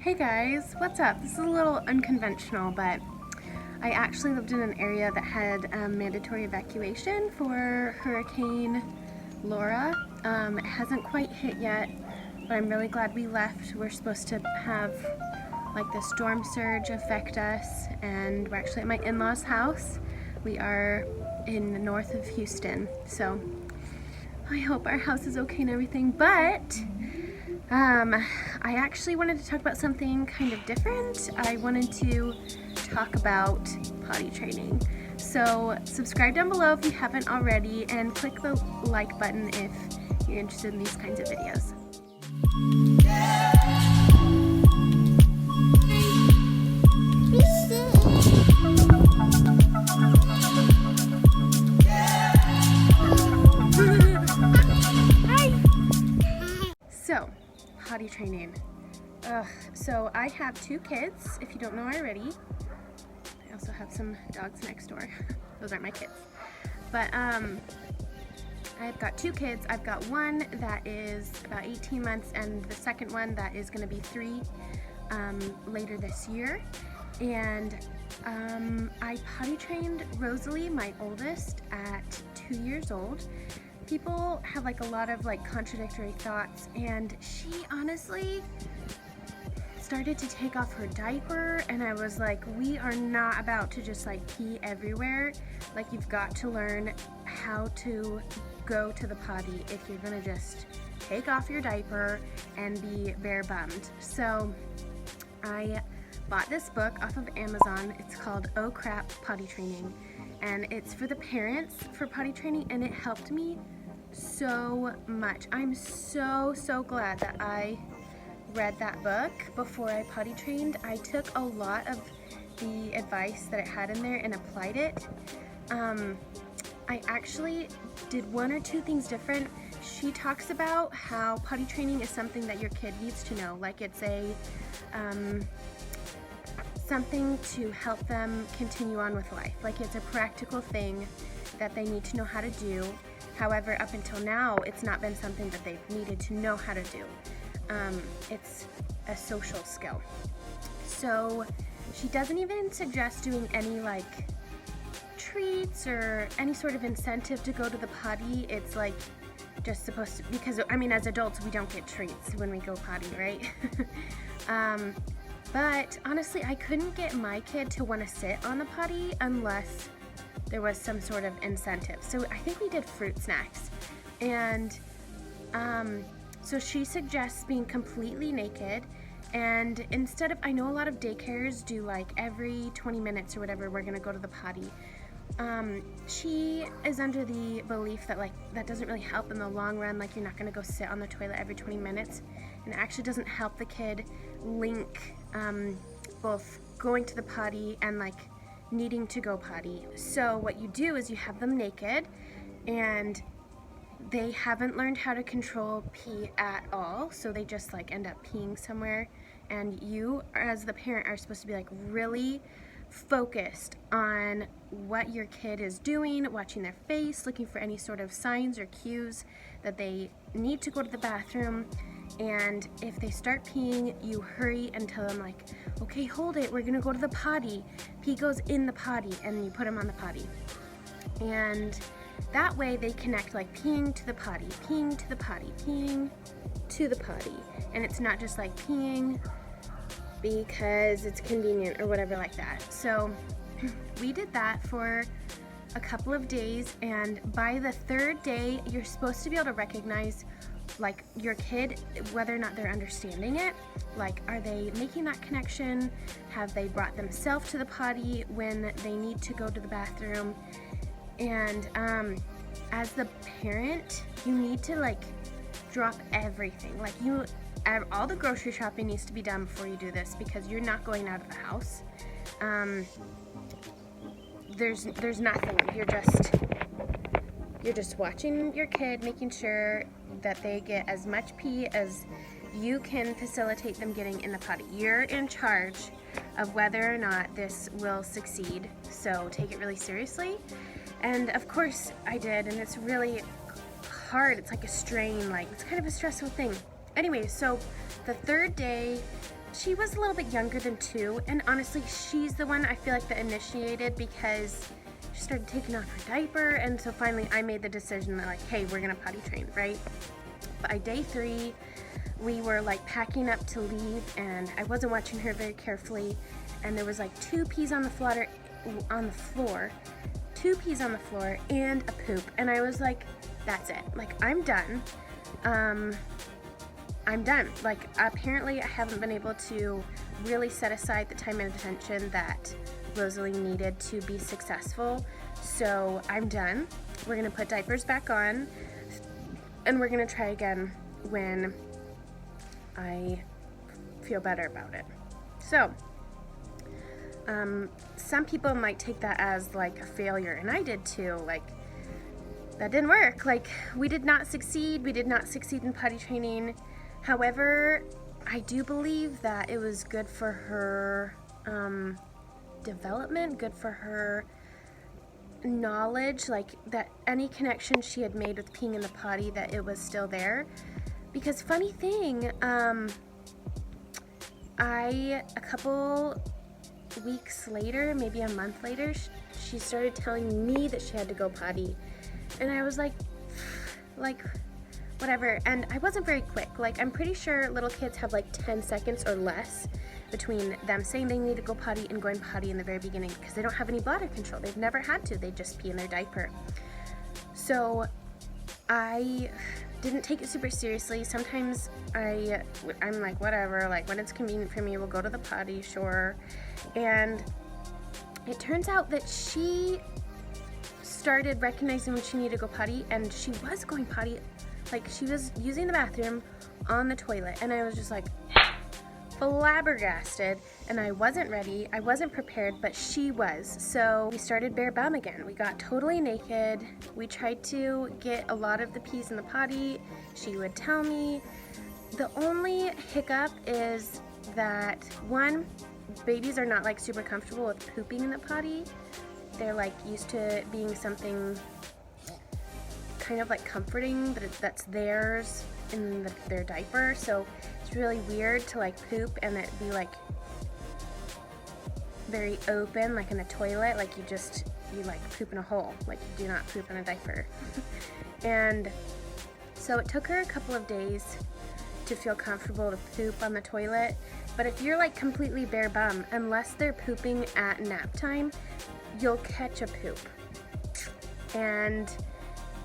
Hey guys, what's up? This is a little unconventional, but I actually lived in an area that had mandatory evacuation for Hurricane Laura. It hasn't quite hit yet, but I'm really glad we left. We're supposed to have like the storm surge affect us, and we're actually at my in-laws' house. We are in north of Houston, so I hope our house is okay and everything, but I actually wanted to talk about something kind of different. I wanted to talk about potty training. So subscribe down below if you haven't already, and click the like button if you're interested in these kinds of videos. So, potty training. So I have 2 kids, if you don't know already. I also have some dogs next door. Those aren't my kids. But I've got 2 kids. I've got one that is about 18 months and the second one that is going to be 3 later this year. And I potty trained Rosalie, my oldest, at 2 years old. People have like a lot of like contradictory thoughts, and she honestly started to take off her diaper, and I was like, we are not about to just like pee everywhere. Like, you've got to learn how to go to the potty if you're gonna just take off your diaper and be bare bummed. So I bought this book off of Amazon. It's called Oh Crap Potty Training, and it's for the parents for potty training, and it helped me so much. I'm so glad that I read that book before I potty trained. I took a lot of the advice that it had in there and applied it. I actually did 1 or 2 things different. She talks about how potty training is something that your kid needs to know, like it's a something to help them continue on with life. Like, it's a practical thing that they need to know how to do. However, up until now, it's not been something that they've needed to know how to do. It's a social skill. So she doesn't even suggest doing any like treats or any sort of incentive to go to the potty. It's like just supposed to, because I mean, as adults, we don't get treats when we go potty, right? But honestly, I couldn't get my kid to want to sit on the potty unless there was some sort of incentive. So I think we did fruit snacks. And so she suggests being completely naked, and instead of, I know a lot of daycares do like every 20 minutes or whatever, we're gonna go to the potty. She is under the belief that like that doesn't really help in the long run. Like, you're not gonna go sit on the toilet every 20 minutes, and it actually doesn't help the kid link both going to the potty and like needing to go potty. So what you do is you have them naked, and they haven't learned how to control pee at all, so they just like end up peeing somewhere, and you as the parent are supposed to be like really focused on what your kid is doing, watching their face, looking for any sort of signs or cues that they need to go to the bathroom. And if they start peeing, you hurry and tell them like, okay, hold it, we're gonna go to the potty. Pee goes in the potty, and you put them on the potty. And that way they connect like peeing to the potty, peeing to the potty, peeing to the potty. And it's not just like peeing because it's convenient or whatever like that. So we did that for a couple of days, and by the 3rd day, you're supposed to be able to recognize like your kid, whether or not they're understanding it. Like, are they making that connection? Have they brought themselves to the potty when they need to go to the bathroom? And as the parent, you need to like drop everything. Like, all the grocery shopping needs to be done before you do this, because you're not going out of the house. There's nothing. You're just watching your kid, making sure that they get as much pee as you can facilitate them getting in the potty. You're in charge of whether or not this will succeed, so take it really seriously. And of course I did, and it's really hard. It's like a strain, like it's kind of a stressful thing. Anyway, so the 3rd day she was a little bit younger than 2, and honestly, she's the one I feel like that initiated, because she started taking off her diaper, and so finally I made the decision that, like, hey, we're gonna potty train, right? By day 3, we were like packing up to leave, and I wasn't watching her very carefully, and there was like 2 peas on the floor, 2 peas on the floor, and a poop, and I was like, that's it, like, I'm done. I'm done. Like, apparently I haven't been able to really set aside the time and attention that Rosalie needed to be successful, so I'm done. We're gonna put diapers back on, and we're gonna try again when I feel better about it. So, some people might take that as like a failure, and I did too. Like, that didn't work. Like, we did not succeed. We did not succeed in potty training. However, I do believe that it was good for her development, good for her knowledge, like that any connection she had made with peeing in the potty, that it was still there. Because funny thing, a couple weeks later, maybe a month later, she started telling me that she had to go potty, and I was like whatever. And I wasn't very quick. Like, I'm pretty sure little kids have like 10 seconds or less between them saying they need to go potty and going potty in the very beginning, because they don't have any bladder control. They've never had to. They just pee in their diaper. So I didn't take it super seriously. Sometimes I'm like, whatever, like, when it's convenient for me, we'll go to the potty, sure. And it turns out that she started recognizing when she needed to go potty, and she was going potty. Like, she was using the bathroom on the toilet, and I was just like flabbergasted, and I wasn't ready, I wasn't prepared, but she was. So we started bare bum again. We got totally naked. We tried to get a lot of the peas in the potty. She would tell me. The only hiccup is that, one, babies are not like super comfortable with pooping in the potty. They're like used to it being something kind of like comforting, but that's theirs in their diaper, so it's really weird to like poop and it be like very open, like in a toilet, like you like poop in a hole, like you do not poop in a diaper. And so it took her a couple of days to feel comfortable to poop on the toilet, but if you're like completely bare bum, unless they're pooping at nap time, you'll catch a poop. And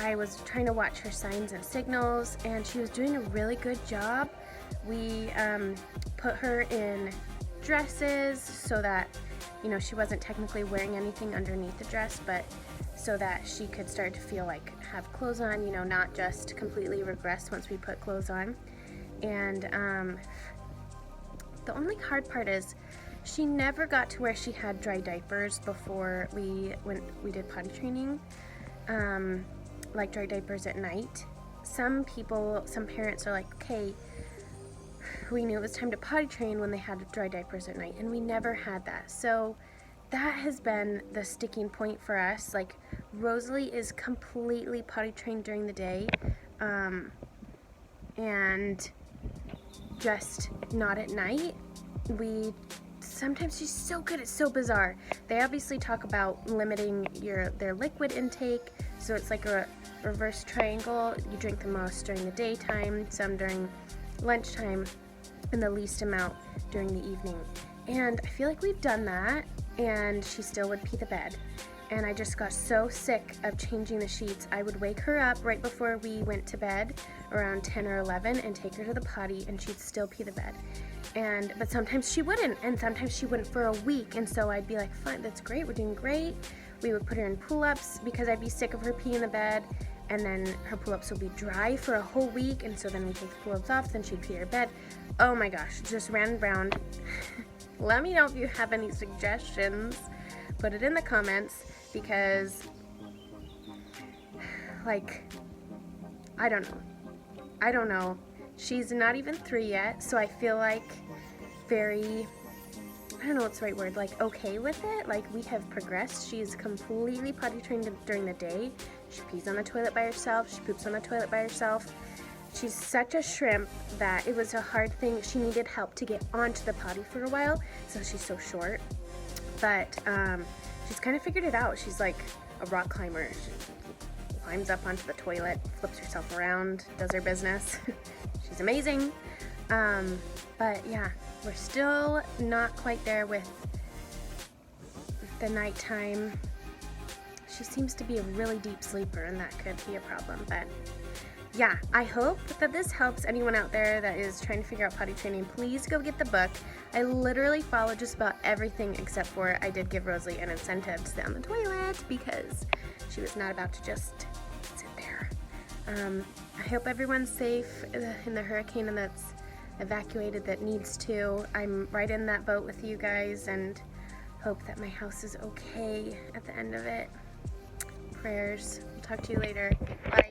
I was trying to watch her signs and signals, and she was doing a really good job. We put her in dresses so that, you know, she wasn't technically wearing anything underneath the dress, but so that she could start to feel like have clothes on, you know, not just completely regress once we put clothes on. And the only hard part is she never got to where she had dry diapers before we did potty training. Like dry diapers at night. Some parents are like, okay, we knew it was time to potty train when they had dry diapers at night, and we never had that. So that has been the sticking point for us. Like, Rosalie is completely potty trained during the day, and just not at night. Sometimes she's so good, it's so bizarre. They obviously talk about limiting their liquid intake, so it's like a reverse triangle. You drink the most during the daytime, some during lunchtime, and the least amount during the evening. And I feel like we've done that, and she still would pee the bed. And I just got so sick of changing the sheets. I would wake her up right before we went to bed around 10 or 11 and take her to the potty, and she'd still pee the bed. But sometimes she wouldn't, and sometimes she wouldn't for a week, and so I'd be like, fine, that's great, we're doing great. We would put her in pull-ups because I'd be sick of her peeing in the bed, and then her pull-ups would be dry for a whole week, and so then we take the pull-ups off, then she'd pee her bed. Oh my gosh, just ran around. Let me know if you have any suggestions. Put it in the comments, because, like, I don't know. She's not even 3 yet, so I feel like I don't know what's the right word, like okay with it. Like, we have progressed. She's completely potty trained during the day. She pees on the toilet by herself. She poops on the toilet by herself. she's such a shrimp that it was a hard thing. She needed help to get onto the potty for a while, so she's so short. But she's kind of figured it out. She's like a rock climber. She climbs up onto the toilet, flips herself around, does her business. She's amazing. But yeah, we're still not quite there with the nighttime. She seems to be a really deep sleeper, and that could be a problem. But yeah, I hope that this helps anyone out there that is trying to figure out potty training. Please go get the book. I literally followed just about everything except for I did give Rosalie an incentive to sit on the toilet because she was not about to just sit there. I hope everyone's safe in the hurricane and that's evacuated that needs to. I'm right in that boat with you guys and hope that my house is okay at the end of it. Prayers. I'll talk to you later. Bye.